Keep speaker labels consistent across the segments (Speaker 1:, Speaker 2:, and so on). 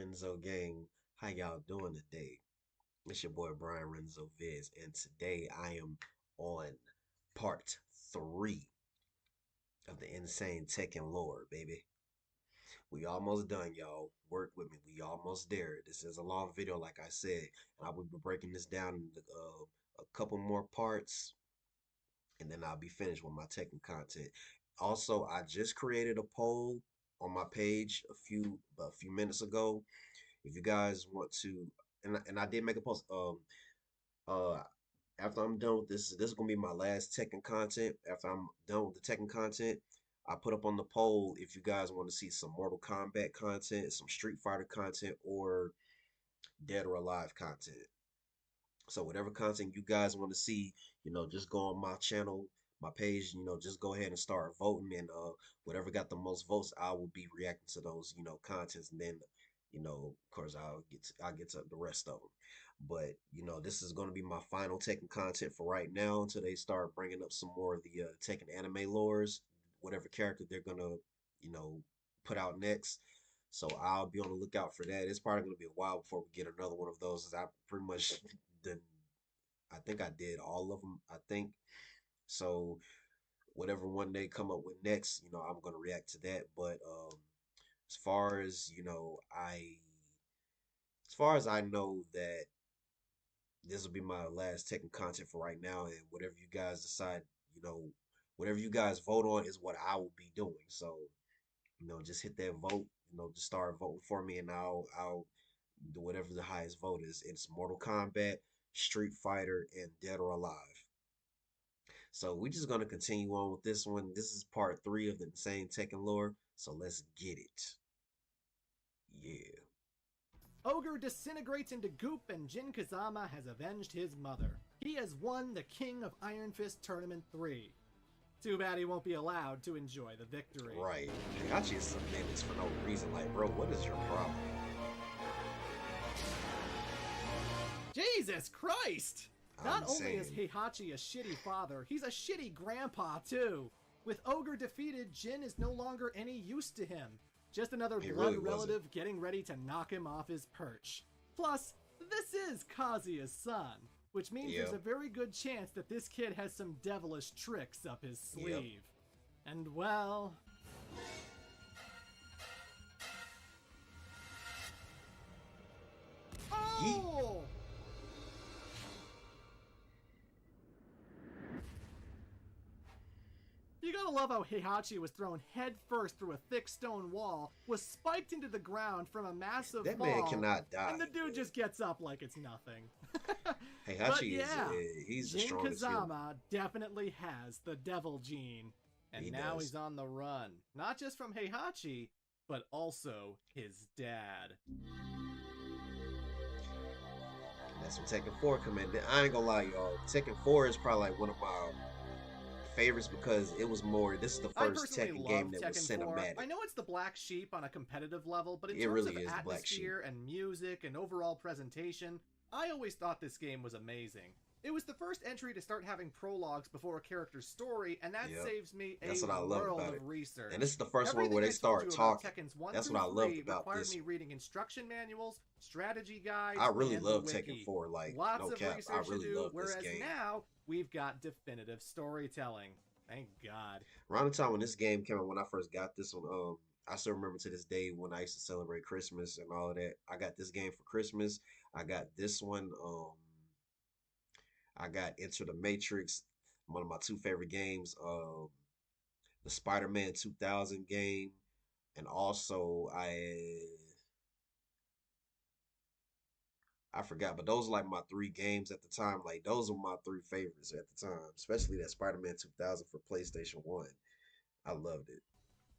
Speaker 1: Renzo gang? How y'all doing today? It's your boy Brian Renzo Viz, and today I am on part three of the insane Tekken lore, baby. We almost done, y'all. Work with me. We almost there. This is a long video, like I said, and I will be breaking this down into a couple more parts, and then I'll be finished with my Tekken content. Also, I just created a poll on my page a few minutes ago. If you guys want to, and I did make a post. Uh, After I'm done with this is gonna be my last Tekken content. After I'm done with the Tekken content, I put up on the poll if you guys want to see some Mortal Kombat content, some Street Fighter content, or Dead or Alive content. So whatever content you guys want to see, just go on my channel, my page, just go ahead and start voting, and whatever got the most votes, I will be reacting to those, contents, and then, of course, I'll get to the rest of them. But this is going to be my final Tekken content for right now until they start bringing up some more of the Tekken anime lores, whatever character they're gonna, you know, put out next. So I'll be on the lookout for that. It's probably gonna be a while before we get another one of those. As I pretty much did, I think I did all of them. I think so. Whatever one they come up with next, I'm gonna react to that. But as far as as far as I know that this will be my last Tekken content for right now, and whatever you guys decide, you know, whatever you guys vote on is what I will be doing. So, just hit that vote, just start voting for me, and I'll do whatever the highest vote is. It's Mortal Kombat, Street Fighter, and Dead or Alive. So we're just gonna continue on with this one. This is part three of the insane Tekken lore. So let's get it. Yeah.
Speaker 2: Ogre disintegrates into goop and Jin Kazama has avenged his mother. He has won the King of Iron Fist Tournament 3. Too bad he won't be allowed to enjoy the victory.
Speaker 1: Right. Heihachi is submitting this for no reason. Like, bro, what is your problem?
Speaker 2: Jesus Christ! Not
Speaker 1: I'm
Speaker 2: only is
Speaker 1: saying,
Speaker 2: Heihachi a shitty father, he's a shitty grandpa too. With Ogre defeated, Jin is no longer any use to him. Just another
Speaker 1: he
Speaker 2: blood
Speaker 1: really
Speaker 2: relative
Speaker 1: wasn't.
Speaker 2: getting ready to knock him off his perch. Plus, this is Kazuya's son, which means
Speaker 1: Yep.
Speaker 2: there's a very good chance that this kid has some devilish tricks up his
Speaker 1: Yep.
Speaker 2: sleeve. And well...
Speaker 1: Yeet.
Speaker 2: Oh! You gotta love how Heihachi was thrown headfirst through a thick stone wall, was spiked into the ground from a massive
Speaker 1: That
Speaker 2: fall,
Speaker 1: man cannot die.
Speaker 2: and the dude
Speaker 1: man.
Speaker 2: just gets up like it's nothing.
Speaker 1: Heihachi
Speaker 2: But
Speaker 1: is
Speaker 2: yeah,
Speaker 1: he's the
Speaker 2: Jin
Speaker 1: strongest heel.
Speaker 2: Kazama definitely has the devil gene, and
Speaker 1: He
Speaker 2: now
Speaker 1: does.
Speaker 2: he's on the run, not just from Heihachi, but also his dad.
Speaker 1: That's when Tekken 4 come in. I ain't gonna lie, y'all. Tekken 4 is probably like one of my favorites because it was more. This is the
Speaker 2: I
Speaker 1: first
Speaker 2: personally
Speaker 1: Tekken game
Speaker 2: love
Speaker 1: that was
Speaker 2: Tekken 4.
Speaker 1: cinematic.
Speaker 2: I know it's the black sheep on a competitive level, but in
Speaker 1: It
Speaker 2: terms
Speaker 1: really
Speaker 2: of
Speaker 1: is the black sheep.
Speaker 2: atmosphere and music and overall presentation, I always thought this game was amazing. It was the first entry to start having prologues before a character's story, and that
Speaker 1: Yep.
Speaker 2: saves me
Speaker 1: That's
Speaker 2: a
Speaker 1: what I love
Speaker 2: world
Speaker 1: about
Speaker 2: of
Speaker 1: it.
Speaker 2: research.
Speaker 1: And this is the first one
Speaker 2: Everything
Speaker 1: where
Speaker 2: I
Speaker 1: they
Speaker 2: told
Speaker 1: start
Speaker 2: you about
Speaker 1: talking.
Speaker 2: Tekkens 1
Speaker 1: That's
Speaker 2: through
Speaker 1: what I loved
Speaker 2: 3
Speaker 1: about
Speaker 2: required
Speaker 1: this.
Speaker 2: me reading instruction manuals, strategy guides,
Speaker 1: I really
Speaker 2: and
Speaker 1: love
Speaker 2: the
Speaker 1: Tekken
Speaker 2: wiki.
Speaker 1: 4. Like,
Speaker 2: Lots
Speaker 1: no
Speaker 2: of
Speaker 1: cap. I
Speaker 2: research
Speaker 1: really
Speaker 2: to do,
Speaker 1: love this
Speaker 2: whereas
Speaker 1: game.
Speaker 2: now we've got definitive storytelling. Thank God.
Speaker 1: Around the time when this game came out, when I first got this one, I still remember to this day when I used to celebrate Christmas and all of that. I got this game for Christmas. I got this one. I got Enter the Matrix, one of my two favorite games. The Spider-Man 2000 game, and also I forgot, but those are like my three games at the time. Like those were my three favorites at the time, especially that Spider-Man 2000 for PlayStation 1. I loved it.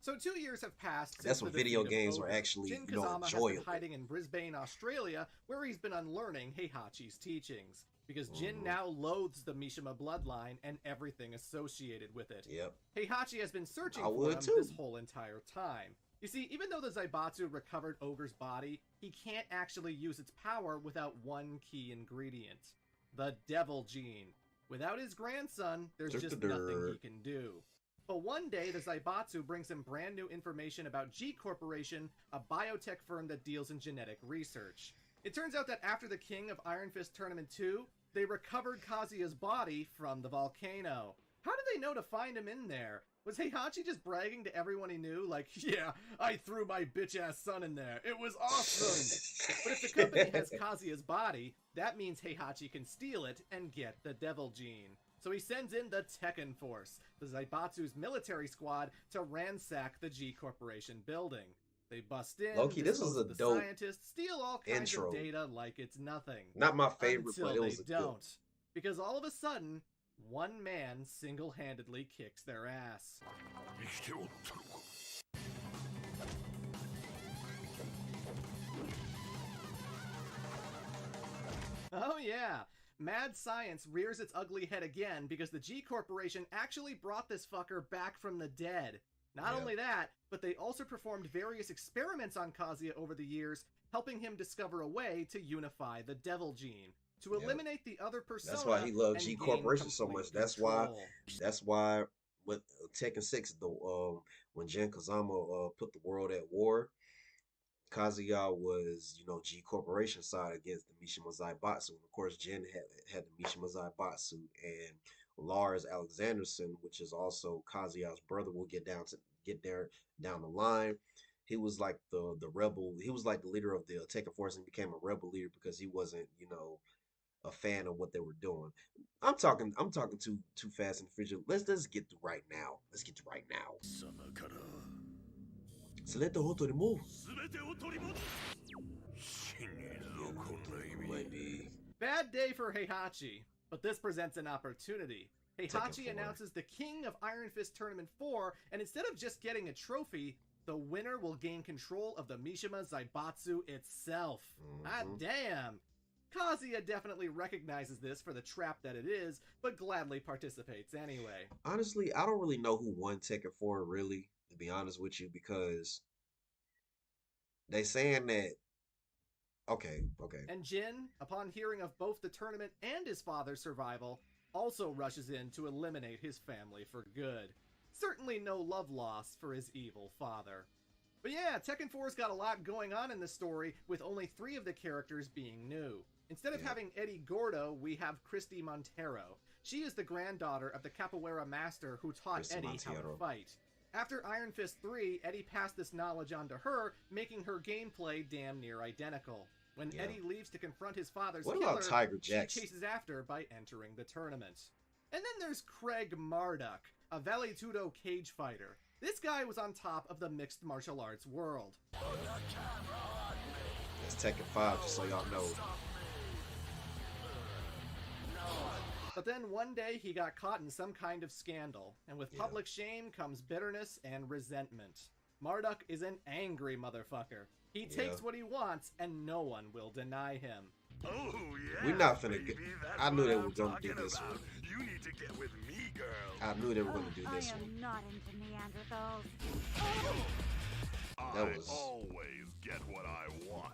Speaker 2: So 2 years have passed since
Speaker 1: That's
Speaker 2: the
Speaker 1: when video
Speaker 2: defeat of
Speaker 1: games were
Speaker 2: Ogre.
Speaker 1: actually,
Speaker 2: Jin Kazama has been
Speaker 1: enjoyable.
Speaker 2: hiding in Brisbane, Australia, where he's been unlearning Heihachi's teachings. Because Jin
Speaker 1: Hmm.
Speaker 2: now loathes the Mishima bloodline and everything associated with it.
Speaker 1: Yep.
Speaker 2: Heihachi has been searching
Speaker 1: I
Speaker 2: for
Speaker 1: would
Speaker 2: him
Speaker 1: too.
Speaker 2: this whole entire time. You see, even though the Zaibatsu recovered Ogre's body, he can't actually use its power without one key ingredient. The Devil Gene. Without his grandson, there's just nothing he can do. But one day, the Zaibatsu brings him brand new information about G Corporation, a biotech firm that deals in genetic research. It turns out that after the King of Iron Fist Tournament 2, they recovered Kazuya's body from the volcano. How did they know to find him in there? Was Heihachi just bragging to everyone he knew? Like, yeah, I threw my bitch-ass son in there. It was awesome! But if the company has Kazuya's body, that means Heihachi can steal it and get the Devil Gene. So he sends in the Tekken Force, the Zaibatsu's military squad, to ransack the G Corporation building. They bust in,
Speaker 1: Loki, this was a
Speaker 2: the
Speaker 1: dope
Speaker 2: scientists, steal all kinds
Speaker 1: intro.
Speaker 2: of data like it's nothing.
Speaker 1: Not my favorite,
Speaker 2: Until
Speaker 1: but it was
Speaker 2: they don't. Because all of a sudden, one man single-handedly kicks their ass. Oh yeah, Mad Science rears its ugly head again because the G Corporation actually brought this fucker back from the dead. Not only that, but they also performed various experiments on Kazuya over the years, helping him discover a way to unify the Devil Gene, to eliminate the other persona.
Speaker 1: That's why he loved G Corporation so much. That's why with Tekken 6, when Jin Kazama put the world at war, Kazuya was, G Corporation side against the Mishima Zaibatsu. And of course, Jin had the Mishima Zaibatsu, and Lars Alexanderson, which is also Kazuya's brother, will get there down the line. He was like the rebel. He was like the leader of the Tekken Force and became a rebel leader because he wasn't, a fan of what they were doing. I'm talking too fast and furious. Let's get to right now. Let's get to right now. Select the hoto remove.
Speaker 2: Bad day for Heihachi, but this presents an opportunity. Heihachi announces the King of Iron Fist Tournament 4, and instead of just getting a trophy, the winner will gain control of the Mishima Zaibatsu itself. Ah, damn! Kazuya definitely recognizes this for the trap that it is, but gladly participates anyway.
Speaker 1: Honestly, I don't really know who won Tekken 4, really, to be honest with you, because they saying that okay.
Speaker 2: And Jin, upon hearing of both the tournament and his father's survival, also rushes in to eliminate his family for good. Certainly no love lost for his evil father. But yeah, Tekken 4's got a lot going on in this story, with only 3 of the characters being new. Instead of having Eddie Gordo, we have Christy Montero. She is the granddaughter of the capoeira master who taught Eddie how to fight. After Iron Fist 3, Eddie passed this knowledge on to her, making her gameplay damn near identical. When Eddie leaves to confront his father's killer, she chases after by entering the tournament. And then there's Craig Marduk, a Valetudo cage fighter. This guy was on top of the mixed martial arts world.
Speaker 1: That's Tekken 5, just so y'all know.
Speaker 2: But then one day he got caught in some kind of scandal, and with public shame comes bitterness and resentment. Marduk is an angry motherfucker. He takes what he wants, and no one will deny him.
Speaker 3: Oh, yeah.
Speaker 1: We're not finna get. I knew they were gonna do this one.
Speaker 3: You need to get with me, girl.
Speaker 1: I knew they were gonna do this
Speaker 4: I am
Speaker 1: one.
Speaker 4: not into Neanderthals.
Speaker 3: I always get what I want.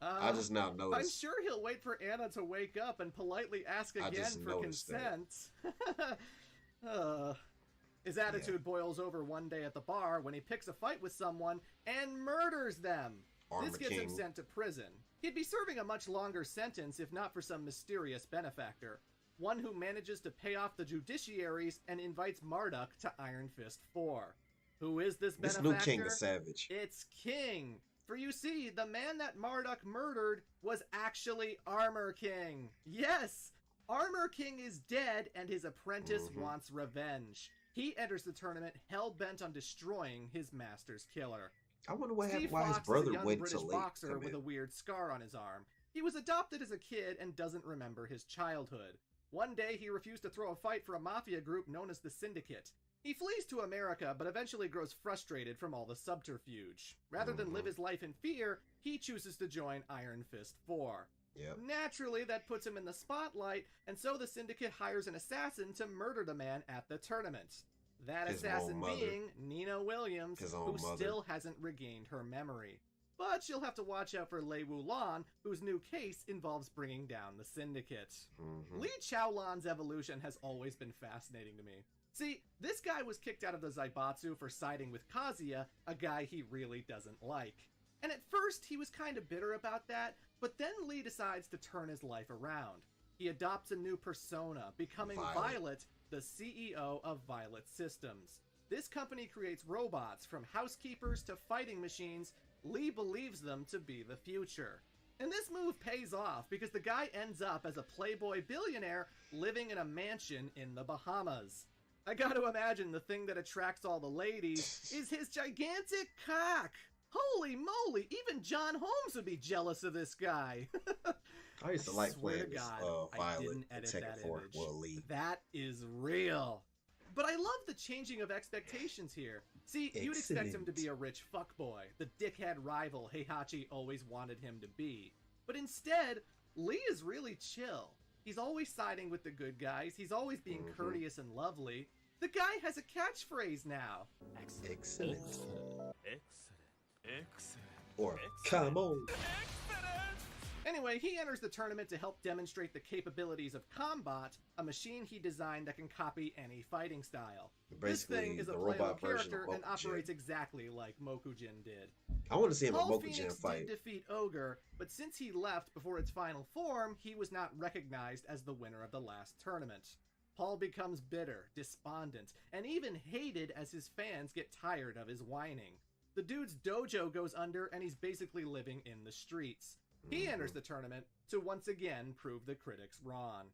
Speaker 1: I just now noticed.
Speaker 2: I'm sure he'll wait for Anna to wake up and politely ask again for consent. His attitude boils over one day at the bar when he picks a fight with someone and murders them. This gets him sent to prison. He'd be serving a much longer sentence if not for some mysterious benefactor. One who manages to pay off the judiciaries and invites Marduk to Iron Fist 4. Who is this benefactor?
Speaker 1: This new King is savage.
Speaker 2: It's King. For you see, the man that Marduk murdered was actually Armor King. Yes! Armor King is dead and his apprentice wants revenge. He enters the tournament hell-bent on destroying his master's killer.
Speaker 1: I wonder why his
Speaker 2: Fox
Speaker 1: brother
Speaker 2: is a young
Speaker 1: waited
Speaker 2: British
Speaker 1: till late.
Speaker 2: boxer with a weird scar on his arm. He was adopted as a kid and doesn't remember his childhood. One day he refused to throw a fight for a mafia group known as the Syndicate. He flees to America, but eventually grows frustrated from all the subterfuge. Rather than live his life in fear, he chooses to join Iron Fist 4.
Speaker 1: Yep.
Speaker 2: Naturally, that puts him in the spotlight, and so the Syndicate hires an assassin to murder the man at the tournament. That assassin being Nina Williams, who still hasn't regained her memory. But she'll have to watch out for Lei Wulan, whose new case involves bringing down the Syndicate. Li Chaolan's evolution has always been fascinating to me. See, this guy was kicked out of the Zaibatsu for siding with Kazuya, a guy he really doesn't like. And at first, he was kind of bitter about that, but then Lee decides to turn his life around. He adopts a new persona, becoming Violet, the CEO of Violet Systems. This company creates robots, from housekeepers to fighting machines. Lee believes them to be the future. And this move pays off because the guy ends up as a playboy billionaire living in a mansion in the Bahamas. I gotta imagine the thing that attracts all the ladies is his gigantic cock. Holy moly, even John Holmes would be jealous of this guy.
Speaker 1: I used to like playing this
Speaker 2: I
Speaker 1: Violet
Speaker 2: didn't edit
Speaker 1: Tekken
Speaker 2: that
Speaker 1: 4.
Speaker 2: image.
Speaker 1: Well, Lee.
Speaker 2: That is real. But I love the changing of expectations here. See, you'd expect him to be a rich fuckboy, the dickhead rival Heihachi always wanted him to be. But instead, Lee is really chill. He's always siding with the good guys, he's always being courteous and lovely. The guy has a catchphrase now.
Speaker 1: Excellent.
Speaker 3: Excellent.
Speaker 1: Or, come on.
Speaker 2: Anyway, he enters the tournament to help demonstrate the capabilities of Combat, a machine he designed that can copy any fighting style. This thing is a playable character and operates exactly like Mokujin did.
Speaker 1: I want to see him
Speaker 2: Paul
Speaker 1: a Mokujin
Speaker 2: Phoenix
Speaker 1: fight.
Speaker 2: did defeat Ogre, but since he left before its final form, he was not recognized as the winner of the last tournament. Paul becomes bitter, despondent, and even hated as his fans get tired of his whining. The dude's dojo goes under and he's basically living in the streets. He enters the tournament to once again prove the critics wrong.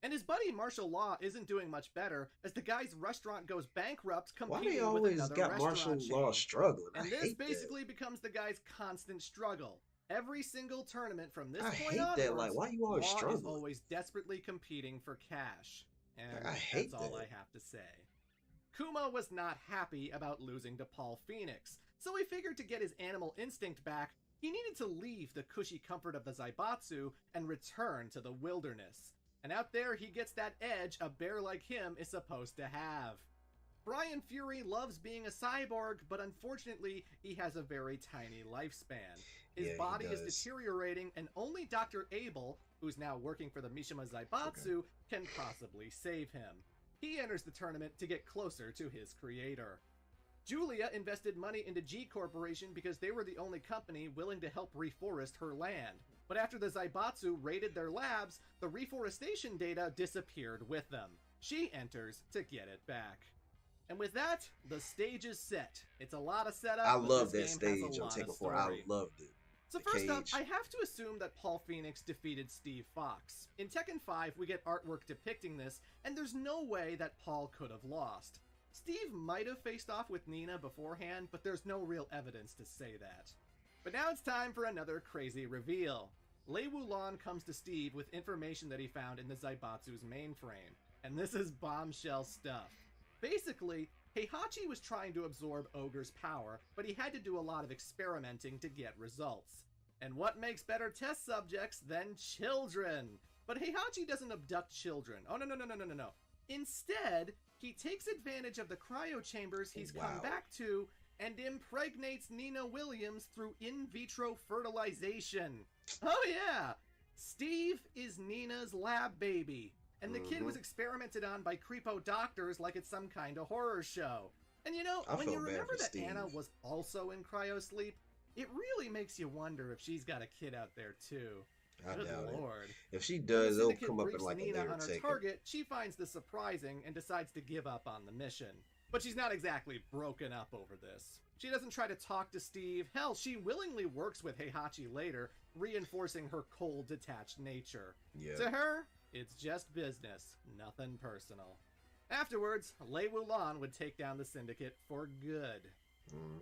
Speaker 2: And his buddy Martial Law isn't doing much better, as the guy's restaurant goes bankrupt competing with another restaurant
Speaker 1: Martial
Speaker 2: chain.
Speaker 1: Law struggling?
Speaker 2: And this basically becomes the guy's constant struggle. Every single tournament from this
Speaker 1: I
Speaker 2: point
Speaker 1: hate
Speaker 2: onwards,
Speaker 1: that. Like, why you always
Speaker 2: Law
Speaker 1: struggling?
Speaker 2: is always desperately competing for cash. And
Speaker 1: I hate
Speaker 2: that's all
Speaker 1: that.
Speaker 2: I have to say. Kuma was not happy about losing to Paul Phoenix, so he figured to get his animal instinct back, he needed to leave the cushy comfort of the Zaibatsu and return to the wilderness. And out there he gets that edge a bear like him is supposed to have. Brian Fury loves being a cyborg, but unfortunately he has a very tiny lifespan. His body is deteriorating, and only Dr. Abel, who's now working for the Mishima Zaibatsu, can possibly save him. He enters the tournament to get closer to his creator. Julia invested money into G Corporation because they were the only company willing to help reforest her land. But after the Zaibatsu raided their labs, the reforestation data disappeared with them. She enters to get it back. And with that, the stage is set. It's a lot of setup.
Speaker 1: I love that
Speaker 2: this game
Speaker 1: stage
Speaker 2: has a
Speaker 1: on
Speaker 2: lot
Speaker 1: Tekken
Speaker 2: of
Speaker 1: 4. I
Speaker 2: story.
Speaker 1: loved it.
Speaker 2: So
Speaker 1: The
Speaker 2: first up,
Speaker 1: cage.
Speaker 2: I have to assume that Paul Phoenix defeated Steve Fox. In Tekken 5, we get artwork depicting this, and there's no way that Paul could have lost. Steve might have faced off with Nina beforehand, but there's no real evidence to say that. But now it's time for another crazy reveal. Lei Wulon comes to Steve with information that he found in the Zaibatsu's mainframe, and this is bombshell stuff. Basically, Heihachi was trying to absorb Ogre's power, but he had to do a lot of experimenting to get results. And what makes better test subjects than children? But Heihachi doesn't abduct children. Oh, no. Instead, he takes advantage of the cryo chambers he's come back to and impregnates Nina Williams through in vitro fertilization. Oh yeah! Steve is Nina's lab baby, and the kid was experimented on by creepo doctors like it's some kind of horror show. And you know, when you remember that
Speaker 1: Steve.
Speaker 2: Anna was also in cryosleep, it really makes you wonder if she's got a kid out there too.
Speaker 1: I
Speaker 2: Good
Speaker 1: doubt it.
Speaker 2: lord.
Speaker 1: If she
Speaker 2: When
Speaker 1: does,
Speaker 2: the
Speaker 1: it'll
Speaker 2: Syndicate
Speaker 1: come up in
Speaker 2: briefs
Speaker 1: like a
Speaker 2: Nina
Speaker 1: later
Speaker 2: on her
Speaker 1: Tekken.
Speaker 2: target, she finds this surprising and decides to give up on the mission. But she's not exactly broken up over this. She doesn't try to talk to Steve. Hell, she willingly works with Heihachi later, reinforcing her cold, detached nature.
Speaker 1: Yeah.
Speaker 2: To her, it's just business, nothing personal. Afterwards, Lei Wulon would take down the Syndicate for good.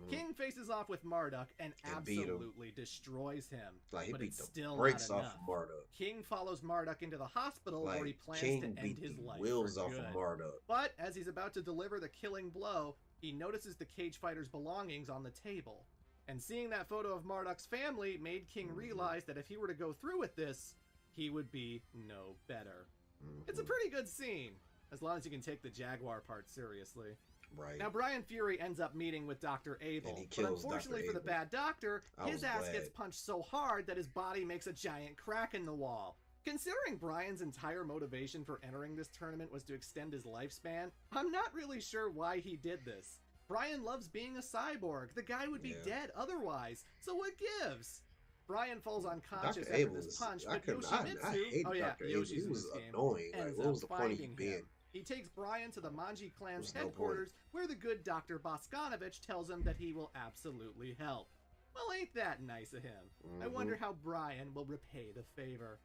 Speaker 2: King faces off with Marduk and
Speaker 1: beat him.
Speaker 2: absolutely destroys him.
Speaker 1: Like, he
Speaker 2: but
Speaker 1: beat
Speaker 2: it's
Speaker 1: the
Speaker 2: still
Speaker 1: brakes
Speaker 2: not
Speaker 1: off
Speaker 2: enough.
Speaker 1: of Marduk.
Speaker 2: King follows Marduk into the hospital where he
Speaker 1: Like,
Speaker 2: plans
Speaker 1: King
Speaker 2: to end
Speaker 1: beat
Speaker 2: his
Speaker 1: the
Speaker 2: life
Speaker 1: wheels
Speaker 2: for
Speaker 1: off
Speaker 2: good.
Speaker 1: of Marduk.
Speaker 2: But as he's about to deliver the killing blow, he notices the cage fighter's belongings on the table. And seeing that photo of Marduk's family made King realize that if he were to go through with this, he would be no better. It's a pretty good scene, as long as you can take the Jaguar part seriously.
Speaker 1: Right.
Speaker 2: Now, Brian Fury ends up meeting with Dr. Abel,
Speaker 1: And he
Speaker 2: but
Speaker 1: kills
Speaker 2: unfortunately
Speaker 1: Dr.
Speaker 2: for the
Speaker 1: Abel.
Speaker 2: bad doctor,
Speaker 1: I
Speaker 2: his
Speaker 1: was
Speaker 2: ass
Speaker 1: glad.
Speaker 2: gets punched so hard that his body makes a giant crack in the wall. Considering Brian's entire motivation for entering this tournament was to extend his lifespan, I'm not really sure why he did this. Brian loves being a cyborg. The guy would be dead otherwise, so what gives? Brian falls unconscious after this punch, but Yoshimitsu, Yoshi's in this game,
Speaker 1: annoying.
Speaker 2: ends
Speaker 1: what was
Speaker 2: up
Speaker 1: the point of
Speaker 2: finding
Speaker 1: being?
Speaker 2: him. He takes Brian to the Manji clan's
Speaker 1: There's no
Speaker 2: headquarters, where the good Dr. Boskanovich tells him that he will absolutely help. Well, ain't that nice of him? I wonder how Brian will repay the favor.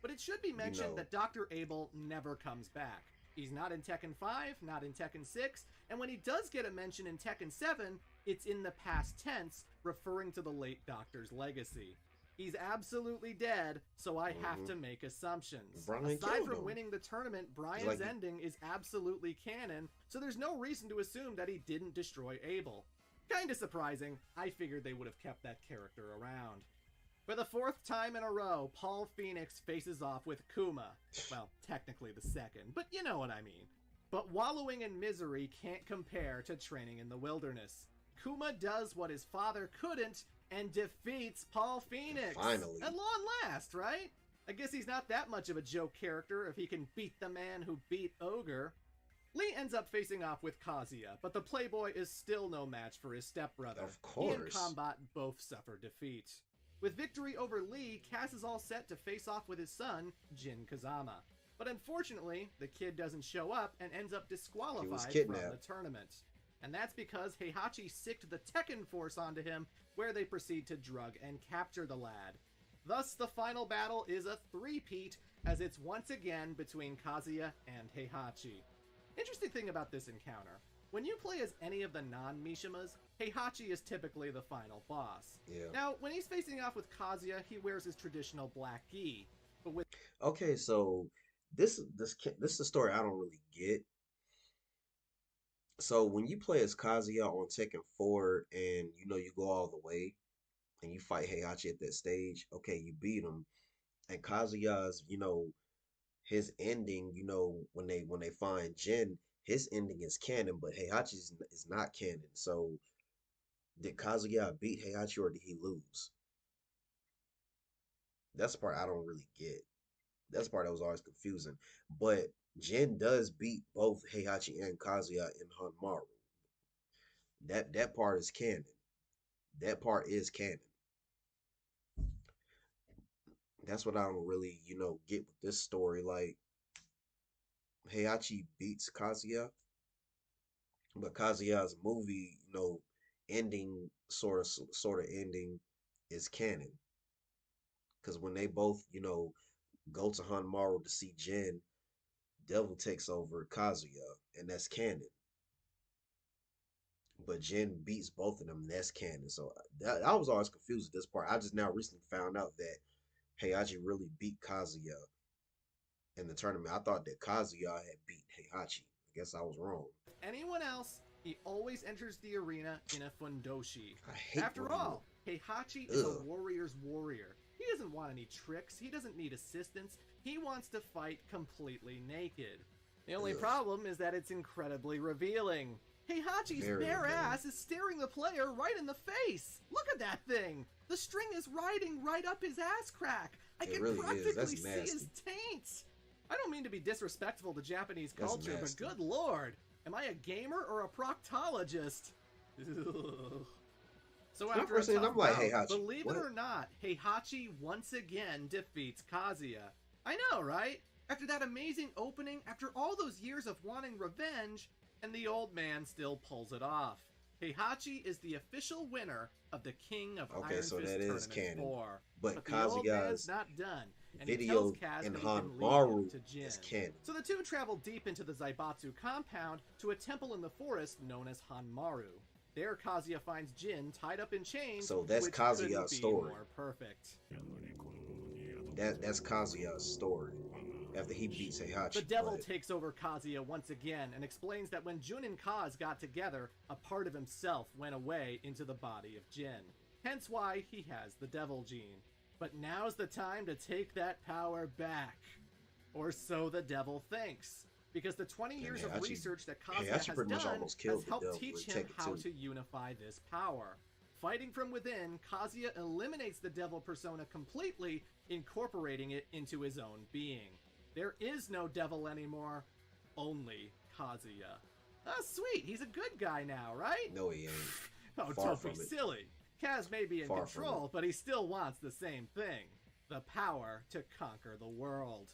Speaker 2: But it should be mentioned that Dr. Abel never comes back. He's not in Tekken 5, not in Tekken 6, and when he does get a mention in Tekken 7, it's in the past tense, referring to the late Doctor's legacy. He's absolutely dead, so I have to make assumptions. Aside from winning the tournament, Brian's ending is absolutely canon, so there's no reason to assume that he didn't destroy Abel. Kinda surprising. I figured they would have kept that character around. For the 4th time in a row, Paul Phoenix faces off with Kuma. Well, technically the 2nd, but you know what I mean. But wallowing in misery can't compare to training in the wilderness. Kuma does what his father couldn't and defeats Paul Phoenix.
Speaker 1: Finally.
Speaker 2: At long last, right? I guess he's not that much of a joke character if he can beat the man who beat Ogre. Lee ends up facing off with Kazuya, but the Playboy is still no match for his stepbrother.
Speaker 1: Of course.
Speaker 2: He and Combat both suffer defeat. With victory over Lee, Kaz is all set to face off with his son, Jin Kazama. But unfortunately, the kid doesn't show up and ends up disqualified from the tournament. And that's because Heihachi sicked the Tekken Force onto him, where they proceed to drug and capture the lad. Thus, the final battle is a three-peat, as it's once again between Kazuya and Heihachi. Interesting thing about this encounter, when you play as any of the non-Mishimas, Heihachi is typically the final boss.
Speaker 1: Yeah.
Speaker 2: Now, when he's facing off with Kazuya, he wears his traditional black gi. But with
Speaker 1: Okay, so this is a story I don't really get. So when you play as Kazuya on Tekken 4 and you go all the way and you fight Heihachi at that stage, okay, you beat him. And Kazuya's, his ending, when they find Jin, his ending is canon, but Heihachi's is not canon. So did Kazuya beat Heihachi or did he lose? That's the part I don't really get. That's the part that was always confusing. But Jin does beat both Heihachi and Kazuya in Hanmaru. That part is canon. That part is canon. That's what I don't really, get with this story. Like, Heihachi beats Kazuya, but Kazuya's movie, ending sort of ending is canon. Because when they both, go to Hanmaru to see Jin, Devil takes over Kazuya, and that's canon. But Jin beats both of them, and that's canon. So I was always confused at this part. I just now recently found out that Heihachi really beat Kazuya in the tournament. I thought that Kazuya had beat Heihachi. I guess I was wrong.
Speaker 2: Anyone else, he always enters the arena in a fundoshi.
Speaker 1: I hate
Speaker 2: After all, Heihachi is a warrior's warrior. He doesn't want any tricks. He doesn't need assistance. He wants to fight completely naked. The only problem is that it's incredibly revealing. Heihachi's bare ass is staring the player right in the face. Look at that thing. The string is riding right up his ass crack. I can
Speaker 1: really
Speaker 2: practically see his taint. I don't mean to be disrespectful to Japanese culture, but good lord. Am I a gamer or a proctologist? So after a tough bout, believe it or not, Heihachi once again defeats Kazuya. I know, right? After that amazing opening, after all those years of wanting revenge, and the old man still pulls it off. Heihachi is the official winner of the King of Iron Fist Tournament 4. But Kazuya's not done, and he tells Kaz that he can lead him to Jin. So the two travel deep into the Zaibatsu compound to a temple in the forest known as Hanmaru. There, Kazuya finds Jin tied up in chains,
Speaker 1: so that's Kazuya's story.
Speaker 2: More perfect.
Speaker 1: That's Kazuya's story. After he beats Heihachi.
Speaker 2: The devil takes over Kazuya once again and explains that when Jun and Kaz got together, a part of himself went away into the body of Jin. Hence why he has the devil gene. But now's the time to take that power back. Or so the devil thinks. Because the 20 years of research that Kazuya has done has helped teach him how to unify this power. Fighting from within, Kazuya eliminates the devil persona completely, incorporating it into his own being. There is no devil anymore, only Kazuya. Ah, sweet, he's a good guy now, right?
Speaker 1: No, he ain't.
Speaker 2: Oh,
Speaker 1: Far
Speaker 2: don't be
Speaker 1: from it.
Speaker 2: silly. Kaz may be in
Speaker 1: Far from
Speaker 2: control, but he still wants the same thing. The power to conquer the world.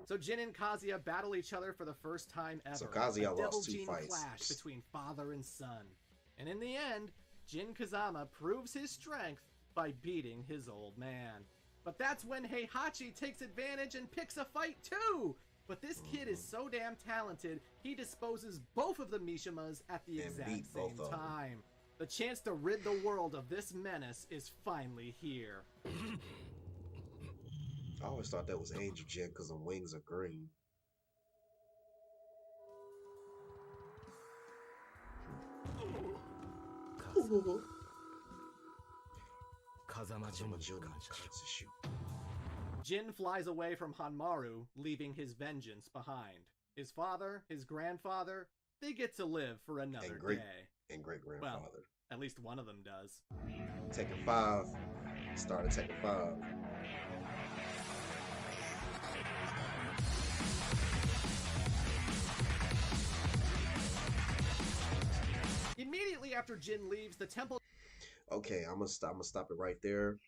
Speaker 2: So Jin and Kazuya battle each other for the first time ever.
Speaker 1: So Kazuya
Speaker 2: a devil
Speaker 1: lost 2
Speaker 2: gene
Speaker 1: fights.
Speaker 2: clash between father and son. And in the end, Jin Kazama proves his strength by beating his old man. But that's when Heihachi takes advantage and picks a fight too! But this kid is so damn talented, he disposes both of the Mishimas at the
Speaker 1: And
Speaker 2: exact
Speaker 1: beat both
Speaker 2: same
Speaker 1: of them.
Speaker 2: time. The chance to rid the world of this menace is finally here.
Speaker 1: I always thought that was Angel Jet because the wings are green.
Speaker 2: Jin flies away from Hanmaru, leaving his vengeance behind. His father, his grandfather, they get to live for another day.
Speaker 1: And great-grandfather.
Speaker 2: Well, at least one of them does.
Speaker 1: Tekken 5. Started Tekken 5.
Speaker 2: Immediately after Jin leaves, the temple...
Speaker 1: Okay, I'm gonna stop it right there.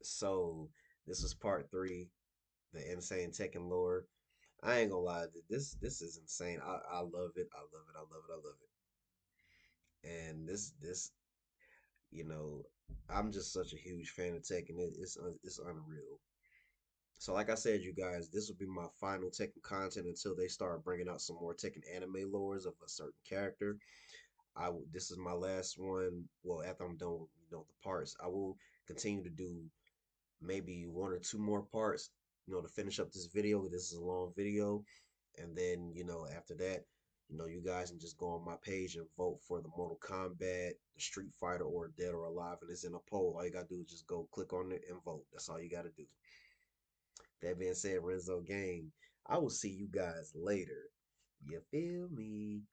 Speaker 1: So this is part 3, the insane Tekken lore. I ain't gonna lie, this is insane. I love it. I love it. I love it. I love it. And this you know, I'm just such a huge fan of Tekken. It's unreal. So like I said, you guys, this will be my final Tekken content until they start bringing out some more Tekken anime lores of a certain character. This is my last one. Well, after I'm done with the parts, I will continue to do maybe 1 or 2 more parts, to finish up this video. This is a long video, and then after that, you guys can just go on my page and vote for the Mortal Kombat, the Street Fighter, or Dead or Alive, and it's in a poll. All you gotta do is just go click on it and vote. That's all you gotta do. That being said, Renzo Gang, I will see you guys later. You feel me?